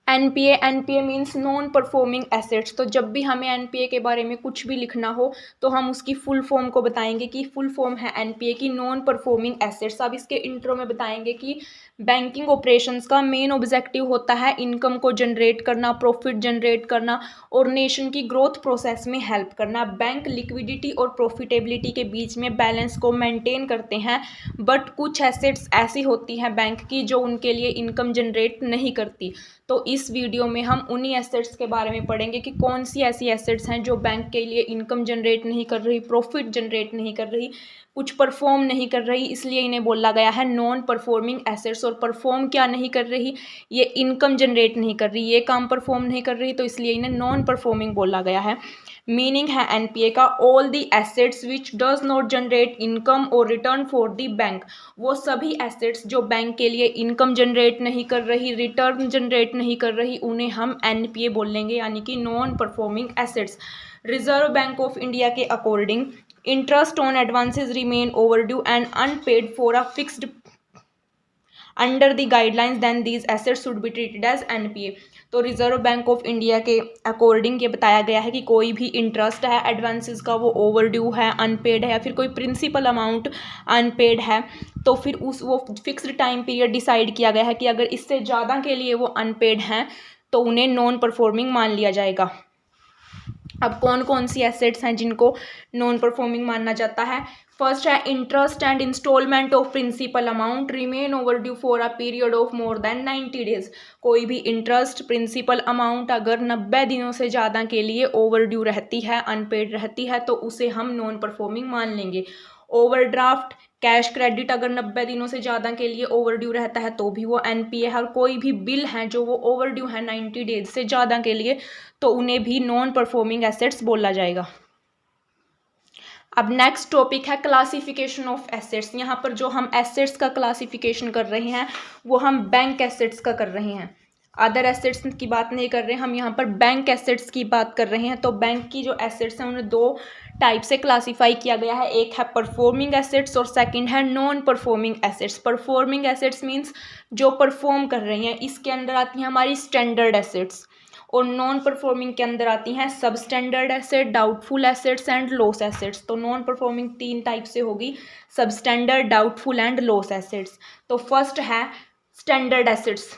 NPA means non performing assets. तो जब भी हमें एनपीए के बारे में कुछ भी लिखना हो तो हम उसकी फुल फॉर्म को बताएंगे कि फुल फॉर्म है एनपीए की नॉन परफॉर्मिंग एसेट्स। अब इसके इंट्रो में बताएंगे कि बैंकिंग ऑपरेशंस का मेन ऑब्जेक्टिव होता है इनकम को जनरेट करना, प्रॉफिट जनरेट करना और नेशन की ग्रोथ प्रोसेस में हेल्प करना। बैंक लिक्विडिटी और प्रॉफिटेबिलिटी के बीच में बैलेंस को मेंटेन करते हैं, बट कुछ एसेट्स ऐसी होती हैं बैंक की जो उनके लिए इनकम जनरेट नहीं करती। तो इस वीडियो में हम उन्हीं एसेट्स के बारे में पढ़ेंगे कि कौन सी ऐसी एसेट्स हैं जो बैंक के लिए इनकम जनरेट नहीं कर रही, प्रॉफिट जनरेट नहीं कर रही, कुछ परफॉर्म नहीं कर रही, इसलिए इन्हें बोला गया है नॉन परफॉर्मिंग एसेट्स। और परफॉर्म क्या नहीं कर रही, ये इनकम जनरेट नहीं कर रही, ये काम परफॉर्म नहीं कर रही, तो इसलिए इन्हें नॉन परफॉर्मिंग बोला गया है। मीनिंग है एनपीए का all the assets which does not generate income और रिटर्न फॉर दी बैंक। वो सभी एसेट्स जो बैंक के लिए इनकम जनरेट नहीं कर रही, रिटर्न जनरेट नहीं कर रही, उन्हें हम एनपीए बोलेंगे, यानी कि non performing assets. Reserve Bank of India के according interest on advances remain overdue and unpaid for a fixed under the guidelines then these assets should be treated as NPA. तो रिजर्व बैंक ऑफ इंडिया के according ये बताया गया है कि कोई भी इंटरेस्ट है एडवांसेस का वो ओवरड्यू है, अनपेड है, या फिर कोई प्रिंसिपल अमाउंट अनपेड है, तो फिर वो फिक्स्ड टाइम पीरियड डिसाइड किया गया है कि अगर इससे ज़्यादा के लिए वो अनपेड हैं तो उन्हें नॉन परफॉर्मिंग मान लिया जाएगा। अब कौन कौन सी एसेट्स हैं जिनको नॉन परफॉर्मिंग मानना जाता है। फर्स्ट है interest and instalment of principal amount remain overdue for a period of more than 90 days. कोई भी इंटरेस्ट प्रिंसिपल अमाउंट अगर 90 दिनों से ज़्यादा के लिए ओवर ड्यू रहती है, अनपेड रहती है, तो उसे हम नॉन परफॉर्मिंग मान लेंगे। ओवरड्राफ्ट, कैश क्रेडिट अगर 90 दिनों से ज़्यादा के लिए ओवर ड्यू रहता है तो भी वो एनपीए है। और कोई भी बिल है जो वो ओवर ड्यू है 90 डेज से ज़्यादा के लिए तो उन्हें भी नॉन परफॉर्मिंग एसेट्स बोला जाएगा। अब नेक्स्ट टॉपिक है क्लासिफिकेशन ऑफ एसेट्स। यहाँ पर जो हम एसेट्स का क्लासिफिकेशन कर रहे हैं वो हम बैंक एसेट्स का कर रहे हैं, अदर एसेट्स की बात नहीं कर रहे हैं, हम यहाँ पर बैंक एसेट्स की बात कर रहे हैं। तो बैंक की जो एसेट्स हैं उन्हें दो टाइप से क्लासीफाई किया गया है, एक है परफॉर्मिंग एसेट्स और सेकंड है non performing assets. Performing assets means जो परफॉर्म कर रही हैं, इसके अंदर आती हैं हमारी स्टैंडर्ड एसेट्स, और नॉन परफॉर्मिंग के अंदर आती हैं सब standard asset, doubtful assets and loss assets. तो नॉन परफॉर्मिंग तीन टाइप से होगी, सब standard, doubtful and loss assets. तो फर्स्ट है standard assets,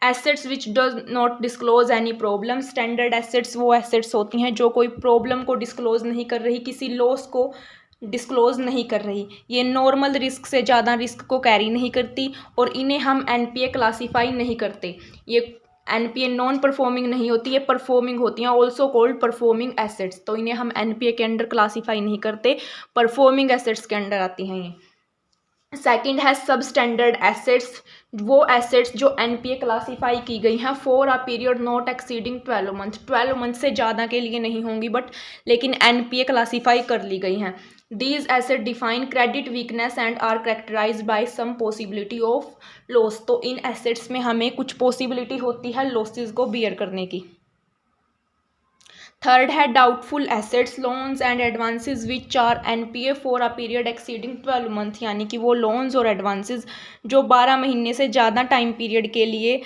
assets which does not disclose any problem. Standard assets वो एसेट्स होती हैं जो कोई प्रॉब्लम को डिस्क्लोज नहीं कर रही, किसी लॉस को डिस्क्लोज नहीं कर रही, ये नॉर्मल रिस्क से ज़्यादा रिस्क को कैरी नहीं करती, और इन्हें हम एनपीए क्लासीफाई नहीं करते। ये एनपीए नॉन परफॉर्मिंग नहीं होती, ये परफॉर्मिंग होती हैं, ऑल्सो कॉल्ड परफॉर्मिंग एसेट्स। तो इन्हें हम एनपीए के अंडर क्लासीफाई नहीं करते, परफॉर्मिंग एसेट्स के अंडर आती हैं ये। सेकंड है सब स्टैंडर्ड एसेट्स, वो एसेट्स जो एनपीए क्लासीफाई की गई हैं for a period not exceeding 12 month, 12 month से ज़्यादा के लिए नहीं होंगी, बट लेकिन एनपीए क्लासीफाई कर ली गई हैं। These asset define credit weakness and are characterise by some possibility of loss. तो इन एसेट्स में हमें कुछ पॉसिबिलिटी होती है लॉसेस को बियर करने की। थर्ड है doubtful assets, loans and advances which are NPA for a period exceeding 12 month, यानी कि वो लोन्स और एडवांसेस जो 12 महीने से ज़्यादा टाइम पीरियड के लिए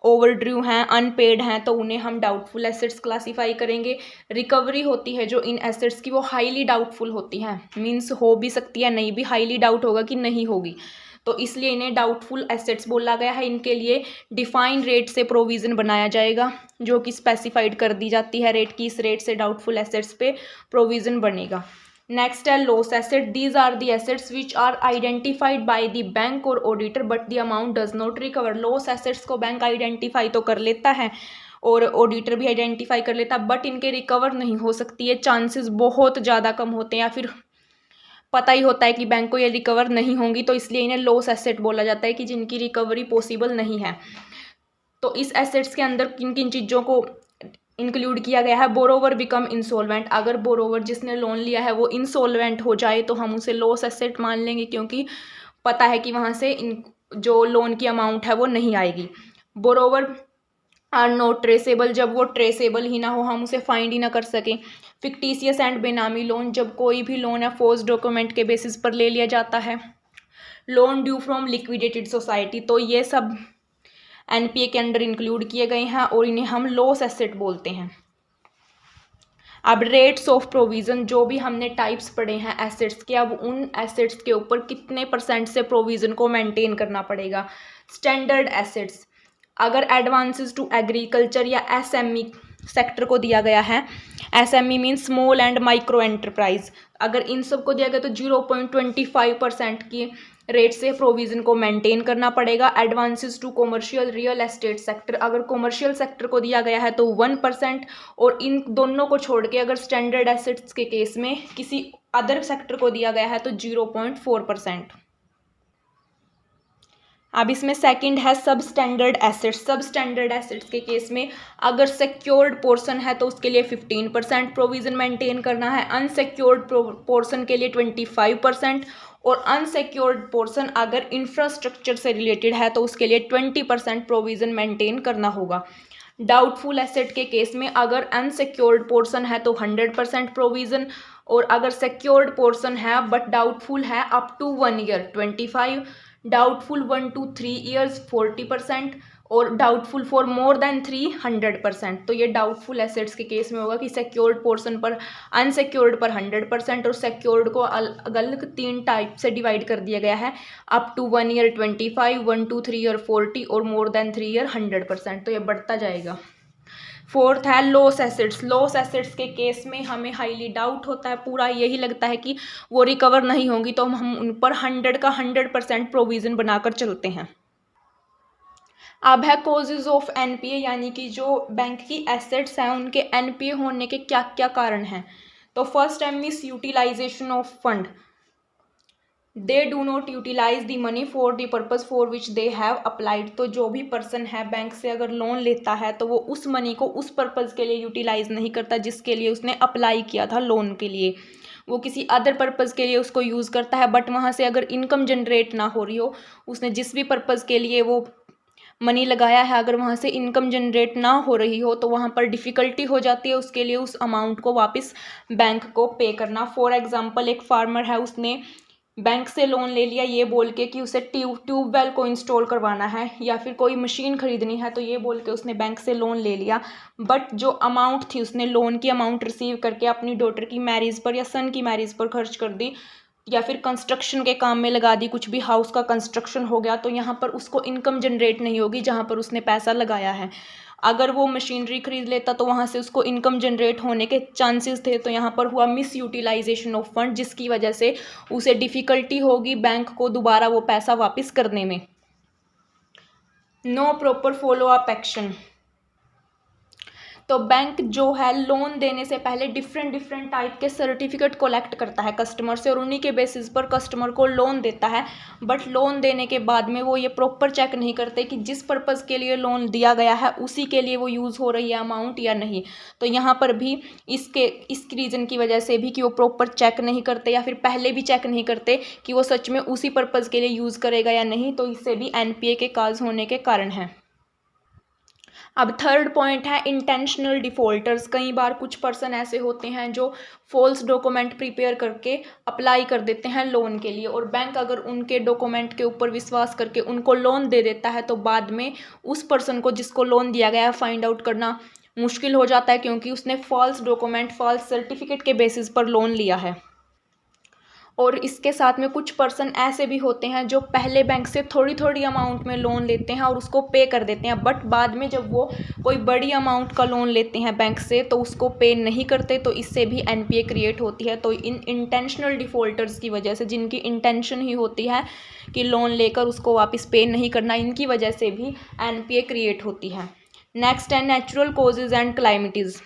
ओवरड्यू हैं, अनपेड हैं, तो उन्हें हम डाउटफुल एसेट्स क्लासीफाई करेंगे। रिकवरी होती है जो इन एसेट्स की वो हाईली डाउटफुल होती हैं, मीन्स हो भी सकती है नहीं भी, हाईली डाउट होगा कि नहीं होगी, तो इसलिए इन्हें डाउटफुल एसेट्स बोला गया है। इनके लिए डिफाइंड रेट से प्रोविज़न बनाया जाएगा जो कि स्पेसिफाइड कर दी जाती है रेट की, इस रेट से डाउटफुल एसेट्स पे प्रोविज़न बनेगा। नेक्स्ट है loss asset, these are the assets which are identified by the bank और auditor but the amount does not recover. Loss assets को बैंक आइडेंटिफाई तो कर लेता है और ऑडिटर भी आइडेंटिफाई कर लेता है, बट इनके रिकवर नहीं हो सकती है, चांसेस बहुत ज़्यादा कम होते हैं, या फिर पता ही होता है कि बैंक को ये रिकवर नहीं होंगी, तो इसलिए इन्हें लॉस एसेट बोला जाता है कि जिनकी रिकवरी पॉसिबल नहीं है। तो इस एसेट्स के अंदर किन किन चीज़ों को इंक्लूड किया गया है। बोरोवर बिकम इंसॉल्वेंट, अगर बोरोवर जिसने लोन लिया है वो इंसॉल्वेंट हो जाए तो हम उसे लॉस एसेट मान लेंगे, क्योंकि पता है कि वहाँ से जो लोन की अमाउंट है वो नहीं आएगी। बोरोवर आर नॉट ट्रेसेबल, जब वो ट्रेसेबल ही ना हो, हम उसे फाइंड ही ना कर सकें। फिक्टिशियस एंड बेनामी लोन, जब कोई भी लोन है फोर्स डॉक्यूमेंट के बेसिस पर ले लिया जाता है। Loan due from liquidated society, तो ये सब एनपीए के अंडर इंक्लूड किए गए हैं और इन्हें हम लॉस एसेट बोलते हैं। अब रेट्स ऑफ प्रोविज़न, जो भी हमने टाइप्स पढ़े हैं एसेट्स के, अब उन एसेट्स के ऊपर कितने परसेंट से प्रोविज़न को मेंटेन करना पड़ेगा। स्टैंडर्ड एसेट्स, अगर एडवांसेस टू एग्रीकल्चर या एसएमई सेक्टर को दिया गया है, SME mean small and micro enterprise, अगर इन सब को दिया गया तो 0.25% की रेट से प्रोविज़न को मेंटेन करना पड़ेगा। Advances to commercial real estate sector, अगर कॉमर्शियल सेक्टर को दिया गया है तो 1%, और इन दोनों को छोड़ के अगर स्टैंडर्ड एसेट्स के केस में किसी अदर सेक्टर को दिया गया है तो 0.4%। अब इसमें सेकंड है सब स्टैंडर्ड एसेट्स। सब स्टैंडर्ड एसेट्स के केस में अगर सिक्योर्ड पोर्शन है तो उसके लिए 15% प्रोविज़न मेंटेन करना है, अनसिक्योर्ड पोर्शन के लिए 25%, और अनसिक्योर्ड पोर्शन अगर इंफ्रास्ट्रक्चर से रिलेटेड है तो उसके लिए 20% प्रोविज़न मेंटेन करना होगा। डाउटफुल एसेट के केस में अगर अनसिक्योर्ड पोर्शन है तो 100% प्रोविज़न, और अगर सिक्योर्ड पोर्शन है बट डाउटफुल है up to 1 year 25, doubtful 1 to 3 years 40%, और डाउटफुल फॉर मोर देन 3 100%। तो ये डाउटफुल एसेट्स के केस में होगा कि सिक्योर्ड पोर्शन पर, अनसिक्योर्ड पर 100%, और सिक्योर्ड को अलग 3 टाइप से डिवाइड कर दिया गया है, up to 1 year 25, 1 to 3 year 40, और मोर देन 3 ईयर 100%। तो ये बढ़ता जाएगा। फोर्थ है लॉस एसेट्स। लॉस एसेट्स के केस में हमें हाईली डाउट होता है, पूरा यही लगता है कि वो रिकवर नहीं होंगी, तो हम उन पर 100 का 100% प्रोविज़न बनाकर चलते हैं। अब है कॉजेज ऑफ एनपीए, यानी कि जो बैंक की एसेट्स हैं उनके एनपीए होने के क्या क्या कारण हैं। तो फर्स्ट है misutilisation of fund, they do not utilise the money for the purpose for which they have applied. तो जो भी पर्सन है बैंक से अगर लोन लेता है तो वो उस मनी को उस पर्पज़ के लिए यूटिलाइज नहीं करता जिसके लिए उसने अप्लाई किया था लोन के लिए, वो किसी अदर पर्पज़ के लिए उसको यूज़ करता है, बट वहाँ से अगर इनकम जनरेट ना हो रही हो, उसने जिस भी पर्पज़ के लिए वो मनी लगाया है अगर वहाँ से इनकम जनरेट ना हो रही हो तो वहाँ पर डिफ़िकल्टी हो जाती है उसके लिए उस अमाउंट को वापस बैंक को पे करना। फॉर एग्ज़ाम्पल एक फार्मर है, उसने बैंक से लोन ले लिया ये बोल के कि उसे ट्यूबवेल को इंस्टॉल करवाना है या फिर कोई मशीन खरीदनी है, तो ये बोल के उसने बैंक से लोन ले लिया, बट जो अमाउंट थी उसने लोन की अमाउंट रिसीव करके अपनी डॉटर की मैरिज पर या सन की मैरिज पर खर्च कर दी, या फिर कंस्ट्रक्शन के काम में लगा दी, कुछ भी हाउस का कंस्ट्रक्शन हो गया, तो यहाँ पर उसको इनकम जनरेट नहीं होगी जहाँ पर उसने पैसा लगाया है। अगर वो मशीनरी खरीद लेता तो वहाँ से उसको इनकम जनरेट होने के चांसेस थे, तो यहाँ पर हुआ मिस यूटिलाइजेशन ऑफ फंड, जिसकी वजह से उसे डिफ़िकल्टी होगी बैंक को दोबारा वो पैसा वापस करने में। No proper follow up action, तो बैंक जो है लोन देने से पहले डिफरेंट टाइप के सर्टिफिकेट कलेक्ट करता है कस्टमर से, और उन्हीं के बेसिस पर कस्टमर को लोन देता है, बट लोन देने के बाद में वो ये प्रॉपर चेक नहीं करते कि जिस पर्पज़ के लिए लोन दिया गया है उसी के लिए वो यूज़ हो रही है अमाउंट या नहीं। तो यहाँ पर भी इस रीज़न की वजह से भी कि वो प्रॉपर चेक नहीं करते या फिर पहले भी चेक नहीं करते कि वो सच में उसी पर्पज़ के लिए यूज़ करेगा या नहीं, तो इससे भी एनपीए के काज होने के कारण हैं। अब थर्ड पॉइंट है इंटेंशनल डिफ़ॉल्टर्स। कई बार कुछ पर्सन ऐसे होते हैं जो फॉल्स डॉक्यूमेंट प्रिपेयर करके अप्लाई कर देते हैं लोन के लिए, और बैंक अगर उनके डॉक्यूमेंट के ऊपर विश्वास करके उनको लोन दे देता है तो बाद में उस पर्सन को जिसको लोन दिया गया है फाइंड आउट करना मुश्किल हो जाता है, क्योंकि उसने फॉल्स डॉक्यूमेंट फॉल्स सर्टिफिकेट के बेसिस पर लोन लिया है। और इसके साथ में कुछ पर्सन ऐसे भी होते हैं जो पहले बैंक से थोड़ी थोड़ी अमाउंट में लोन लेते हैं और उसको पे कर देते हैं, बट बाद में जब वो कोई बड़ी अमाउंट का लोन लेते हैं बैंक से तो उसको पे नहीं करते, तो इससे भी एनपीए क्रिएट होती है। तो इन इंटेंशनल डिफ़ॉल्टर्स की वजह से, जिनकी इंटेंशन ही होती है कि लोन लेकर उसको वापस पे नहीं करना, इनकी वजह से भी एनपीए क्रिएट होती है। नेक्स्ट है नेचुरल कॉजेज़ एंड क्लाइमिटीज़।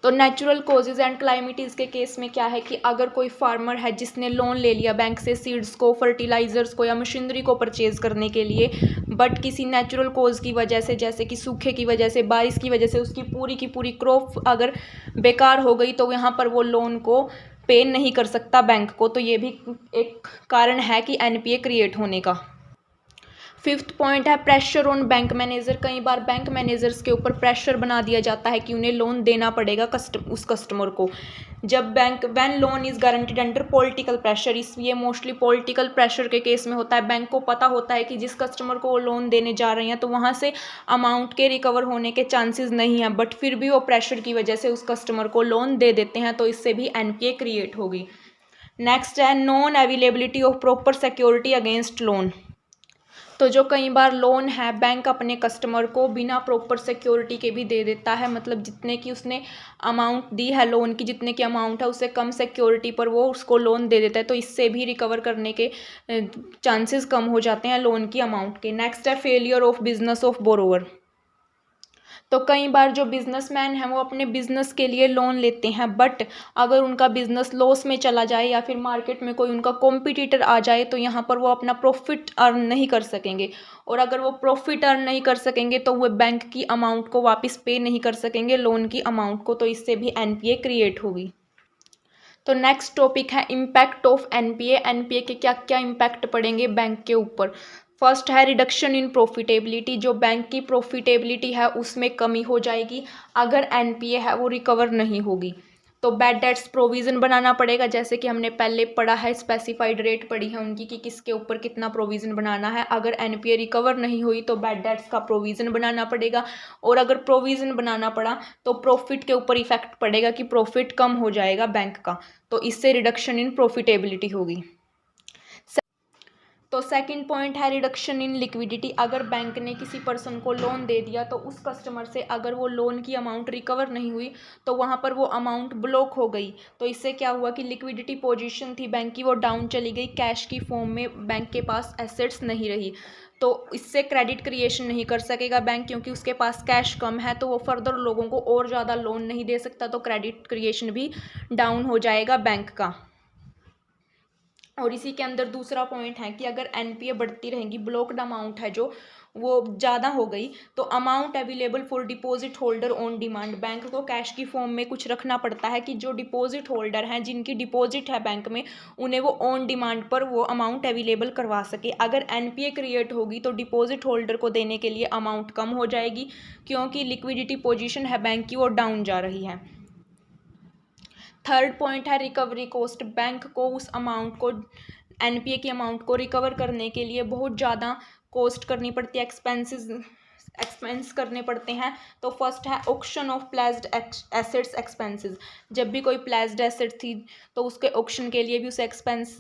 तो नेचुरल कॉजेज़ एंड क्लाइमिटीज़ के केस में क्या है कि अगर कोई फार्मर है जिसने लोन ले लिया बैंक से सीड्स को, फर्टिलाइज़र्स को या मशीनरी को परचेज़ करने के लिए, बट किसी नेचुरल कॉज की वजह से, जैसे कि सूखे की वजह से, बारिश की वजह से उसकी पूरी की पूरी क्रॉप अगर बेकार हो गई तो यहाँ पर वो लोन को पे नहीं कर सकता बैंक को, तो ये भी एक कारण है कि एनपीए क्रिएट होने का। फिफ्थ पॉइंट है प्रेशर ऑन बैंक मैनेजर। कई बार बैंक मैनेजर्स के ऊपर प्रेशर बना दिया जाता है कि उन्हें लोन देना पड़ेगा उस कस्टमर को। जब bank when loan is guaranteed under political pressure, इसलिए मोस्टली पॉलिटिकल प्रेशर के केस में होता है। बैंक को पता होता है कि जिस कस्टमर को वो लोन देने जा रहे हैं तो वहाँ से अमाउंट के रिकवर होने के चांसेस नहीं हैं, बट फिर भी वो प्रेशर की वजह से उस कस्टमर को लोन दे देते हैं, तो इससे भी एनपीए क्रिएट होगी। नेक्स्ट है non availability of proper security against loan. तो जो कई बार लोन है बैंक अपने कस्टमर को बिना प्रॉपर सिक्योरिटी के भी दे देता है, मतलब जितने की उसने अमाउंट दी है लोन की, जितने की अमाउंट है उससे कम सिक्योरिटी पर वो उसको लोन दे देता है, तो इससे भी रिकवर करने के चांसेस कम हो जाते हैं लोन की अमाउंट के। नेक्स्ट है failure of business of borrower. तो कई बार जो बिजनेसमैन हैं वो अपने बिजनेस के लिए लोन लेते हैं, बट अगर उनका बिजनेस लॉस में चला जाए या फिर मार्केट में कोई उनका कॉम्पिटिटर आ जाए तो यहाँ पर वो अपना प्रॉफिट अर्न नहीं कर सकेंगे, और अगर वो प्रॉफिट अर्न नहीं कर सकेंगे तो वो बैंक की अमाउंट को वापस पे नहीं कर सकेंगे लोन की अमाउंट को, तो इससे भी एनपीए क्रिएट होगी। तो नेक्स्ट टॉपिक है इम्पैक्ट ऑफ एनपीए। एनपीए के क्या क्या इम्पैक्ट पड़ेंगे बैंक के ऊपर। फर्स्ट है रिडक्शन इन प्रॉफिटेबिलिटी। जो बैंक की प्रॉफिटेबिलिटी है उसमें कमी हो जाएगी अगर एनपीए है वो रिकवर नहीं होगी। तो बैड डेट्स प्रोविज़न बनाना पड़ेगा, जैसे कि हमने पहले पढ़ा है, स्पेसिफाइड रेट पढ़ी है उनकी कि किसके ऊपर कितना प्रोविज़न बनाना है। अगर एनपीए रिकवर नहीं हुई तो बैड डेट्स का प्रोविज़न बनाना पड़ेगा, और अगर प्रोविज़न बनाना पड़ा तो प्रॉफिट के ऊपर इफेक्ट पड़ेगा कि प्रॉफिट कम हो जाएगा बैंक का, तो इससे रिडक्शन इन प्रॉफिटेबिलिटी होगी। तो सेकंड पॉइंट है रिडक्शन इन लिक्विडिटी। अगर बैंक ने किसी पर्सन को लोन दे दिया तो उस कस्टमर से अगर वो लोन की अमाउंट रिकवर नहीं हुई तो वहाँ पर वो अमाउंट ब्लॉक हो गई, तो इससे क्या हुआ कि लिक्विडिटी पोजीशन थी बैंक की वो डाउन चली गई, कैश की फॉर्म में बैंक के पास एसेट्स नहीं रही, तो इससे क्रेडिट क्रिएशन नहीं कर सकेगा बैंक, क्योंकि उसके पास कैश कम है तो वो फर्दर लोगों को और ज़्यादा लोन नहीं दे सकता, तो क्रेडिट क्रिएशन भी डाउन हो जाएगा बैंक का। और इसी के अंदर दूसरा पॉइंट है कि अगर एनपीए बढ़ती रहेंगी, ब्लॉक्ड अमाउंट है जो वो ज़्यादा हो गई, तो amount available for deposit holder on demand. Bank को कैश की फॉर्म में कुछ रखना पड़ता है कि जो डिपॉजिट होल्डर हैं जिनकी डिपॉजिट है बैंक में उन्हें वो ऑन डिमांड पर वो अमाउंट अवेलेबल करवा सके। अगर एनपीए क्रिएट होगी तो डिपॉजिट होल्डर को देने के लिए अमाउंट कम हो जाएगी, क्योंकि लिक्विडिटी पोजीशन है बैंक की वो डाउन जा रही है। थर्ड पॉइंट है रिकवरी कॉस्ट। बैंक को उस अमाउंट को एनपीए की अमाउंट को रिकवर करने के लिए बहुत ज़्यादा कॉस्ट करनी पड़ती है, एक्सपेंस करने पड़ते हैं। तो फर्स्ट है auction of placed assets expenses. जब भी कोई प्लेस्ड एसेट थी तो उसके ऑक्शन के लिए भी उसे एक्सपेंस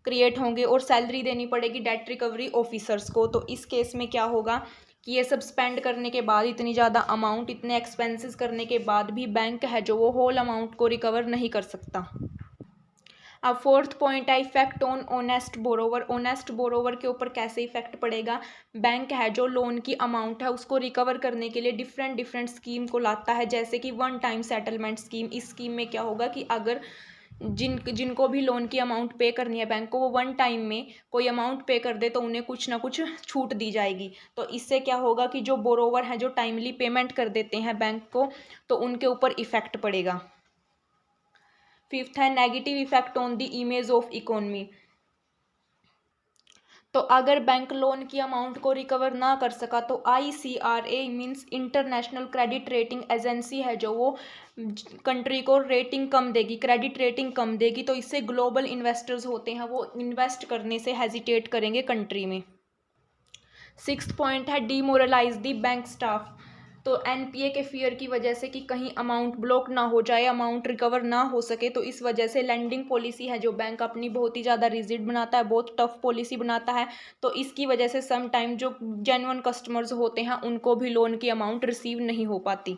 क्रिएट होंगे, और सैलरी देनी पड़ेगी डेट रिकवरी ऑफिसर्स को। तो इस केस में क्या होगा कि ये सब स्पेंड करने के बाद, इतनी ज़्यादा अमाउंट, इतने एक्सपेंसेस करने के बाद भी बैंक है जो वो होल अमाउंट को रिकवर नहीं कर सकता। अब फोर्थ पॉइंट है effect on honest borrower. Honest borrower के ऊपर कैसे इफेक्ट पड़ेगा। बैंक है जो लोन की अमाउंट है उसको रिकवर करने के लिए डिफरेंट डिफरेंट स्कीम को लाता है, जैसे कि वन टाइम सेटलमेंट स्कीम। इस स्कीम में क्या होगा कि अगर जिनको भी लोन की अमाउंट पे करनी है बैंक को, वो वन टाइम में कोई अमाउंट पे कर दे तो उन्हें कुछ ना कुछ छूट दी जाएगी। तो इससे क्या होगा कि जो बोरोवर हैं जो टाइमली पेमेंट कर देते हैं बैंक को, तो उनके ऊपर इफेक्ट पड़ेगा। फिफ्थ है negative effect on the image of economy. तो अगर बैंक लोन की अमाउंट को रिकवर ना कर सका तो ICRA means international credit rating agency है जो वो कंट्री को रेटिंग कम देगी, क्रेडिट रेटिंग कम देगी, तो इससे ग्लोबल इन्वेस्टर्स होते हैं वो इन्वेस्ट करने से हेजिटेट करेंगे कंट्री में। सिक्स्थ पॉइंट है डीमोरलाइज दी बैंक स्टाफ। तो एनपीए के फियर की वजह से कि कहीं अमाउंट ब्लॉक ना हो जाए, अमाउंट रिकवर ना हो सके, तो इस वजह से लेंडिंग पॉलिसी है जो बैंक अपनी बहुत ही ज़्यादा रिजिड बनाता है, बहुत टफ पॉलिसी बनाता है, तो इसकी वजह से सम टाइम जो जेन्युइन कस्टमर्स होते हैं उनको भी लोन की अमाउंट रिसीव नहीं हो पाती।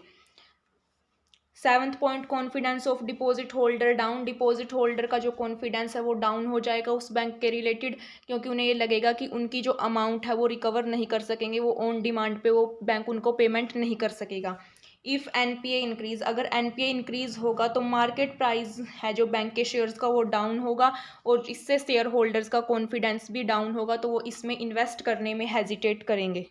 Seventh point confidence of deposit holder down. Deposit holder का जो कॉन्फिडेंस है वो डाउन हो जाएगा उस बैंक के रिलेटेड, क्योंकि उन्हें ये लगेगा कि उनकी जो अमाउंट है वो रिकवर नहीं कर सकेंगे, वो ऑन डिमांड पे वो बैंक उनको पेमेंट नहीं कर सकेगा। इफ़ एनपीए इंक्रीज, अगर एनपीए इंक्रीज होगा तो मार्केट प्राइस है जो बैंक के शेयर्स का वो डाउन होगा, और इससे शेयर होल्डर्स का कॉन्फिडेंस भी डाउन होगा, तो वो इसमें इन्वेस्ट करने में हेजिटेट करेंगे।